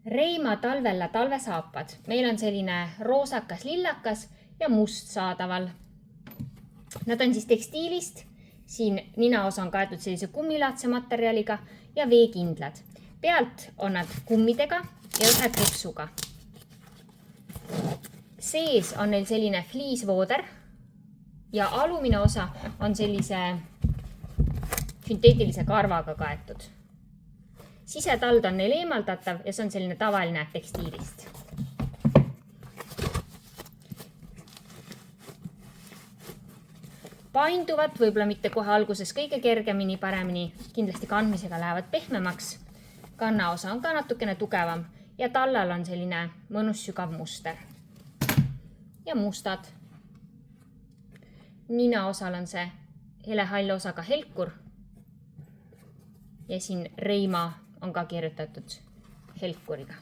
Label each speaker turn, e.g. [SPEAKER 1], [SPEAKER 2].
[SPEAKER 1] Reima talvella talvesaapad. Meil on selline roosakas, lillakas ja must saadaval. Nad on siis tekstiilist. Siin ninaosa on kaetud sellise kummilaadse materjaliga ja veekindlad. Pealt on nad kummidega ja ühe kripsuga. Sees on neil selline fliisvooder ja alumine osa on sellise sünteetilise karvaga kaetud. Sisetald on neil eemaldatav ja see on selline tavaline tekstiilist. Painduvad võib-olla mitte kohe alguses kõige kergemini, paremini, kindlasti kandmisega lähevad pehmemaks. Kannaosa on ka natukene tugevam ja tallal on selline mõnus sügav muster. Ja mustad. Ninaosal on see helehall osaga helkur ja siin Reima on ka kirjutatud helkuriga.